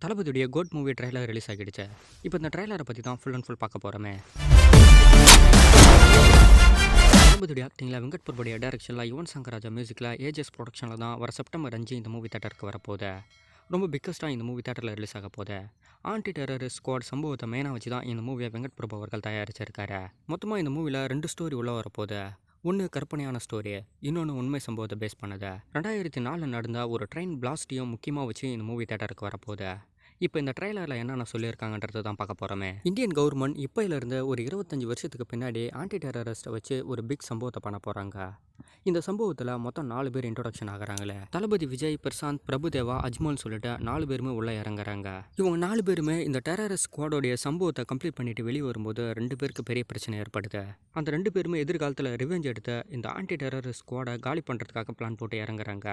தளபதியுடைய code movie trailer release ஆகிடுச்சு. இப்போ இந்த ட்ரெய்லரை பற்றி தான் ஃபுல் அண்ட் ஃபுல் பார்க்க போகிறோமே. தளபதியுடைய ஆக்டிங்கில் வெங்கட் பிரபுடைய டைரக்ஷனில் யுவன் சங்கர் ராஜா மியூசிக்கில் ஏஜஸ் ப்ரொடக்ஷனில் தான் வர செப்டம்பர் 5 இந்த மூவி தேட்டருக்கு வரப்போகுது. ரொம்ப பிக்கஸ்ட்டாக இந்த மூவி தேட்டரில் ரிலீஸ் ஆக போகுது. ஆன்டி டெரரிஸ்ட் ஸ்குவாட் சம்பவத்தை மெயினாக வச்சு தான் இந்த மூவியை வெங்கட் பிரபு அவர்கள் தயாரிச்சிருக்காரு. மொத்தமாக இந்த மூவியில் 2 ஸ்டோரி உள்ள வரப்போகுது. ஒன்று கற்பனையான ஸ்டோரி, இன்னொன்று உண்மை சம்பவத்தை பேஸ் பண்ணது. 2004 நடந்த ஒரு ட்ரெயின் பிளாஸ்டையும் முக்கியமாக வச்சு இந்த மூவி தேட்டருக்கு வரப்போகுது. இப்போ இந்த ட்ரெய்லரில் என்னென்ன சொல்லியிருக்காங்கன்றது தான் பார்க்க போகிறோமே. இந்தியன் கவர்மெண்ட் இப்போயிலேருந்து ஒரு 25 வருஷத்துக்கு பின்னாடி ஆன்டி டெரரிஸ்ட்டை வச்சு ஒரு பிக் சம்பவத்தை பண்ண போகிறாங்க. இந்த சம்பவத்தில் மொத்தம் 4 பேர் இன்ட்ரோடக்ஷன் ஆகிறாங்களே. தளபதி விஜய், பிரசாந்த், பிரபுதேவா, அஜ்மல் சொல்லிட்டு 4 பேருமே உள்ளே இறங்குறாங்க. இவங்க 4 பேருமே இந்த டெரரிஸ்ட் ஸ்குவாடோடைய சம்பவத்தை கம்ப்ளீட் பண்ணிட்டு வெளியே வரும்போது 2 பேருக்கு பெரிய பிரச்சனை ஏற்படுது. அந்த 2 பேருமே எதிர்காலத்தில் ரிவெஞ்ச் எடுத்து இந்த ஆன்டி டெரரிஸ்ட் ஸ்குவாடை காலி பண்ணுறதுக்காக பிளான் போட்டு இறங்குறாங்க.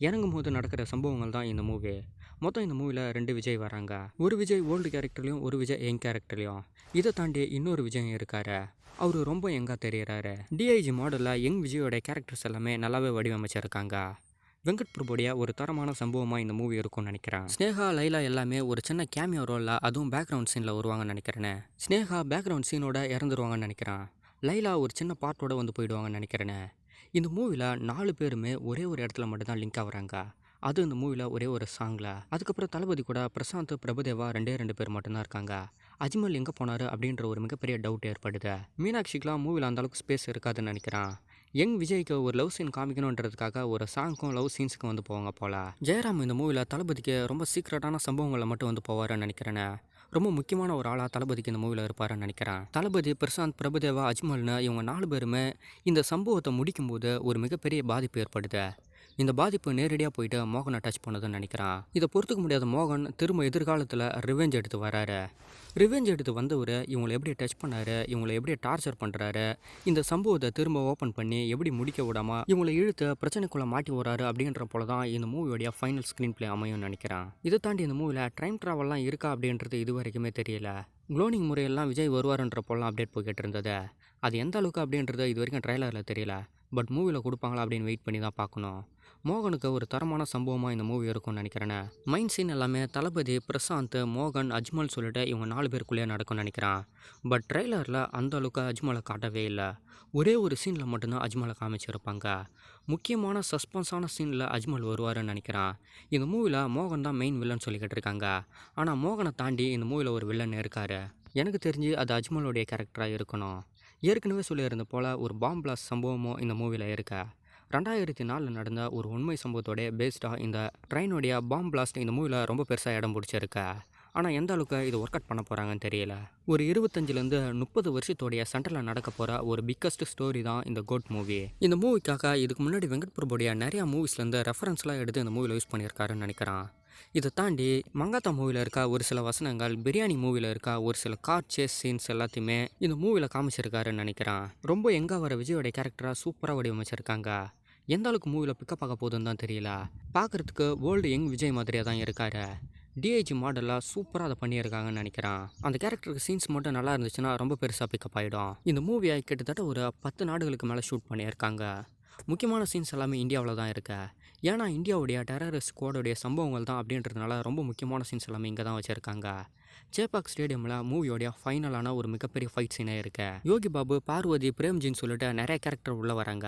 இறங்கும் போது நடக்கிற சம்பவங்கள் தான் இந்த மூவி. மொத்தம் இந்த மூவியில் 2 விஜய் வராங்க. ஒரு விஜய் ஓல்டு கேரக்டர்லையும் ஒரு விஜய் யங் கேரக்டர்லையும். இதை தாண்டி இன்னொரு விஜய் இருக்காரு. அவர் ரொம்ப யங்காக தெரிகிறாரு. டிஐஜி மாடலில் யங் விஜயோட கேரக்டர்ஸ் எல்லாமே நல்லாவே வடிவமைச்சிருக்காங்க. வெங்கட் பிரபுடைய ஒரு தரமான சம்பவமாக இந்த மூவி இருக்கும்னு நினைக்கிறேன். ஸ்னேகா, லைலா எல்லாமே ஒரு சின்ன கேமியோ ரோலில், அதுவும் பேக்ரவுண்ட் சீனில் வருவாங்கன்னு நினைக்கிறேன். ஸ்னேகா பேக்ரவுண்ட் சீனோட இறந்துருவாங்கன்னு நினைக்கிறேன். லைலா ஒரு சின்ன பார்ட்டோட வந்து போயிடுவாங்கன்னு நினைக்கிறேன். இந்த மூவியில் 4 பேருமே ஒரே ஒரு இடத்துல மட்டும்தான் லிங்க் ஆகுறாங்க. அது இந்த மூவியில் ஒரே ஒரு சாங்கில். அதுக்கப்புறம் தளபதி கூட பிரசாந்த், பிரபுதேவா 2 பேர் மட்டும்தான் இருக்காங்க. அஜ்மல் எங்கே போனார் அப்படின்ற ஒரு மிகப்பெரிய டவுட் ஏற்படுது. மீனாட்சிக்கெலாம் மூவியில் அந்தளவுக்கு ஸ்பேஸ் இருக்காதுன்னு நினைக்கிறேன். யங் விஜய்க்கு ஒரு லவ் சீன் காமிக்கணுன்றதுக்காக ஒரு சாங்க்கும் லவ் சீன்ஸுக்கும் வந்து போவாங்க போல. ஜெயராம் இந்த மூவியில் தளபதிக்கு ரொம்ப சீக்ரெட்டான சம்பவங்களை மட்டும் வந்து போவாருன்னு நினைக்கிறேன். ரொம்ப முக்கியமான ஒரு ஆளாக தளபதிக்கு இந்த மூவியில் இருப்பாருன்னு நினைக்கிறேன். தளபதி, பிரசாந்த், பிரபுதேவா, அஜ்மல்னு இவங்க 4 பேருமே இந்த சம்பவத்தை முடிக்கும்போது ஒரு மிகப்பெரிய பாதிப்பு ஏற்படுது. இந்த பாதிப்பு நேரடியாக போயிட்டு மோகனை டச் பண்ணதுன்னு நினைக்கிறான். இதை பொறுத்துக்க முடியாத மோகன் திரும்ப எதிர்காலத்தில் ரிவெஞ்ச் எடுத்து வராரு. ரிவெஞ்ச் எடுத்து வந்தவர் இவங்களை எப்படி டச் பண்ணாரு, இவங்களை எப்படி டார்ச்சர் பண்ணுறாரு, இந்த சம்பவத்தை திரும்ப ஓப்பன் பண்ணி எப்படி முடிக்க விடாமல் இவங்களை இழுத்து பிரச்சனைக்குள்ளே மாட்டி வராரு அப்படின்ற போல தான் இந்த மூவியோடைய ஃபைனல் ஸ்க்ரீன் பிளே அமையும்னு நினைக்கிறேன். இதை தாண்டி இந்த மூவியில் டைம் ட்ராவல்லாம் இருக்கா அப்படின்றது இது வரைக்குமே தெரியல. குளோனிங் முறையெல்லாம் விஜய் வருவாருன்ற போலாம் அப்டேட் போய்கிட்டு இருந்தது. அது எந்த அளவுக்கு அப்படின்றது இது வரைக்கும் ட்ரெய்லரில் தெரியல. பட் மூவியில் கொடுப்பாங்களா அப்படின்னு வெயிட் பண்ணி தான் பார்க்கணும். மோகனுக்கு ஒரு தரமான சம்பவமாக இந்த மூவி இருக்கும்னு நினைக்கிறேன். மைண்ட் சீன் எல்லாமே தளபதி, பிரசாந்த், மோகன், அஜ்மல் சொல்லிட்டு இவங்க 4 பேருக்குள்ளேயே நடக்கும்னு நினைக்கிறேன். பட் ட்ரெய்லரில் அந்த அளவுக்கு அஜ்மலை காட்டவே இல்லை. ஒரே ஒரு சீனில் மட்டும்தான் அஜ்மலை காமிச்சிருப்பாங்க. முக்கியமான சஸ்பென்ஸான சீனில் அஜ்மல் வருவாருன்னு நினைக்கிறேன். இந்த மூவியில் மோகன் தான் மெயின் வில்லன் சொல்லிக்கிட்டு இருக்காங்க. ஆனால் மோகனை தாண்டி இந்த மூவியில் ஒரு வில்லன் இருக்கார். எனக்கு தெரிஞ்சு அது அஜ்மலுடைய கேரக்டராக இருக்கணும். ஏற்கனவே சொல்லியிருந்த போல் ஒரு பாம் பிளாஸ்ட் சம்பவமும் இந்த மூவியில் இருக்கா. 2004 நடந்த ஒரு உண்மை சம்பவத்தோட பேஸ்டாக இந்த ட்ரெயினுடைய பாம் பிளாஸ்ட் இந்த மூவியில் ரொம்ப பெருசாக இடம் பிடிச்சிருக்கா. ஆனால் எந்த அளவுக்கு இது ஒர்க் அவுட் பண்ண போகிறாங்கன்னு தெரியல. ஒரு 25லேருந்து 30 வருஷத்தோடைய சென்டரில் நடக்க போகிற ஒரு பிக்கஸ்ட் ஸ்டோரி தான் இந்த கோட் மூவி. இந்த மூவிக்காக இதுக்கு முன்னாடி வெங்கட் பிரபுடைய நிறையா மூவிஸ்லேருந்து ரெஃபரன்ஸ்லாம் எடுத்து இந்த மூவியில் யூஸ் பண்ணியிருக்காருன்னு நினைக்கிறேன். இதை தாண்டி மங்காத்தா மூவியில் இருக்க ஒரு சில வசனங்கள், பிரியாணி மூவியில் இருக்க ஒரு சில கார் சேஸ் சீன்ஸ் எல்லாத்தையுமே இந்த மூவியில் காமிச்சிருக்காருன்னு நினைக்கிறேன். ரொம்ப எங்கே வர விஜயோடைய கேரக்டராக சூப்பராக வடிவமைச்சிருக்காங்க. எந்த அளவுக்கு மூவியில் பிக்கப் ஆக போகுதுன்னு தான் தெரியல. பார்க்குறதுக்கு ஓல்டு யங் விஜய் மாதிரியாக தான் இருக்காரு. டிஐஜி மாடலாக சூப்பராக அதை பண்ணியிருக்காங்கன்னு நினைக்கிறேன். அந்த கேரக்டருக்கு சீன்ஸ் மட்டும் நல்லா இருந்துச்சுன்னா ரொம்ப பெருசாக பிக்கப் ஆகிடும். இந்த மூவியை கிட்டத்தட்ட ஒரு 10 நாடுகளுக்கு மேலே ஷூட் பண்ணியிருக்காங்க. முக்கியமான சீன்ஸ் எல்லாமே இந்தியாவில் தான் இருக்கு. ஏன்னா இந்தியாவுடைய டெரரிஸ்ட் ஸ்குவாடோடைய சம்பவங்கள் தான் அப்படின்றதுனால ரொம்ப முக்கியமான சீன்ஸ் எல்லாமே இங்கே தான் வச்சுருக்காங்க. சேப்பாக் ஸ்டேடியமில் மூவியோடைய ஃபைனலான ஒரு மிகப்பெரிய ஃபைட் சீனே இருக்கு. யோகி பாபு, பார்வதி, பிரேம்ஜின்னு சொல்லிட்டு நிறைய கேரக்டர் உள்ளே வராங்க.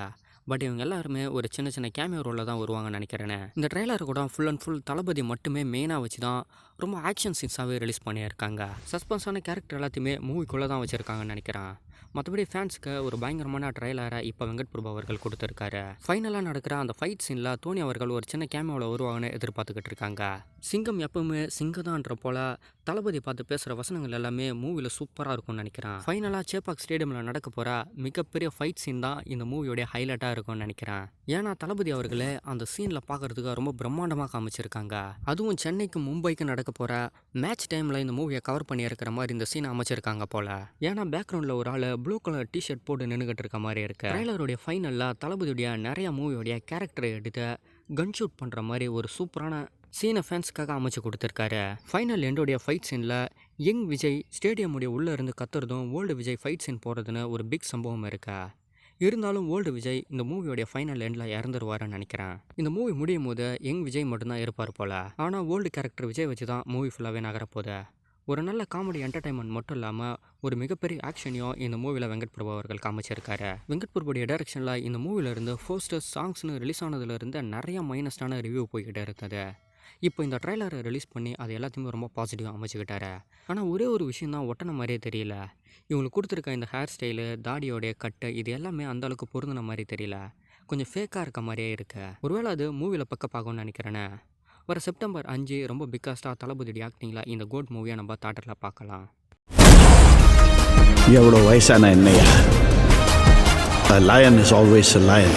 பட் இவங்க எல்லாருமே ஒரு சின்ன சின்ன கேமியோ ரோலில் தான் வருவாங்கன்னு நினைக்கிறேன். இந்த ட்ரெய்லர் கூட ஃபுல் அண்ட் ஃபுல் தளபதி மட்டுமே மெயினாக வச்சு தான் ரொம்ப ஆக்ஷன் சீன்ஸாகவே ரிலீஸ் பண்ணியிருக்காங்க. சஸ்பென்ஸான கேரக்டர் எல்லாத்தையுமே மூவிக்குள்ளே தான் வச்சுருக்காங்கன்னு நினைக்கிறேன். மற்றபடி ஃபேன்ஸுக்கு ஒரு பயங்கரமான ட்ரெய்லரை இப்போ வெங்கட் பிரபு அவர்கள் கொடுத்துருக்காரு. ஃபைனலாக நடக்கிற அந்த ஃபைட் சீனில் தோனி அவர்கள் ஒரு சின்ன கேமியோவில் வருவாங்கன்னு எதிர்பார்த்துக்கிட்டு இருக்காங்க. சிங்கம் எப்பவுமே சிங்கதான்ற போல் தளபதி பார்த்து பேசுகிற வசனங்கள் எல்லாமே மூவியில் சூப்பராக இருக்கும்னு நினைக்கிறேன். ஃபைனலாக சேப்பாக் ஸ்டேடியமில் நடக்க போகிற மிகப்பெரிய ஃபைட் சீன் தான் இந்த மூவியோடைய ஹைலைட்டாக இருக்கும்னு நினைக்கிறேன். ஏன்னா தளபதி அவர்களே அந்த சீனில் பார்க்குறதுக்கு ரொம்ப பிரம்மாண்டமாக காமிச்சிருக்காங்க. அதுவும் சென்னைக்கு மும்பைக்கு நடக்க போகிற மேட்ச் டைமில் இந்த மூவியை கவர் பண்ணியிருக்கிற மாதிரி இந்த சீனை அமைச்சிருக்காங்க போல். ஏன்னா பேக்ரவுண்டில் ஒரு ஆள் ப்ளூ கலர் டிஷர்ட் போட்டு நின்றுகிட்டு இருக்க மாதிரி இருக்கு. ட்ரெய்லருடைய ஃபைனலில் தளபதியுடைய நிறைய மூவியோடைய கேரக்டரை எடுத்து கன் ஷூட் பண்ணுற மாதிரி ஒரு சூப்பரான சீனை ஃபேன்ஸுக்காக அமைச்சு கொடுத்துருக்காரு. ஃபைனல் எண்டோடைய ஃபைட் சீனில் யங் விஜய் ஸ்டேடியமுடைய உள்ளே இருந்து கத்துறதும் ஓல்டு விஜய் ஃபைட் சீன் போகிறதுன்னு ஒரு பிக் சம்பவம் இருக்கா. இருந்தாலும் ஓல்டு விஜய் இந்த மூவியோடைய ஃபைனல் எண்டில் இறந்துருவாருன்னு நினைக்கிறேன். இந்த மூவி முடியும் போது யங் விஜய் மட்டும்தான் இருப்பார் போல. ஆனால் ஓல்டு கேரக்டர் விஜய் வச்சு தான் மூவி ஃபுல்லாகவே நகரப்போகுது. ஒரு நல்ல காமெடி என்டர்டைன்மெண்ட் மட்டும் இல்லாமல் ஒரு மிகப்பெரிய ஆக்ஷனையும் இந்த மூவியில் வெங்கட் பிரபு அவர்கள் காமிச்சிருக்காரு. வெங்கட் பிரபுடைய டைரக்ஷனில் இந்த மூவிலேருந்து போஸ்டர்ஸ் சாங்ஸ்னு ரிலீஸ் ஆனதுலேருந்து நிறைய மைனஸ்டான ரிவ்யூ போய்கிட்டே இருந்தது. இப்போ இந்த ட்ரைலரை ரிலீஸ் பண்ணி அது எல்லாத்தையுமே ரொம்ப பாசிட்டிவாக அமைச்சுக்கிட்டாரு. ஆனால் ஒரே ஒரு விஷயம் தான் ஒட்டின மாதிரியே தெரியல. இவங்களுக்கு கொடுத்துருக்க இந்த ஹேர் ஸ்டைலு, தாடியோடைய கட்டு, இது எல்லாமே அந்தளவுக்கு பொருந்தின மாதிரி தெரியல. கொஞ்சம் ஃபேக்காக இருக்க மாதிரியே இருக்கு. ஒருவேளை அது மூவியில் பக்கப்பாகும்னு நினைக்கிறேன்னு. வர செப்டம்பர் 5 ரொம்ப பிக்காஸ்டாக தளபதி ஆக்டிங்கில் இந்த கோட் மூவியை நம்ம தியேட்டரில் பார்க்கலாம். எவ்வளோ வயசான என்னையா? A lion is always a lion.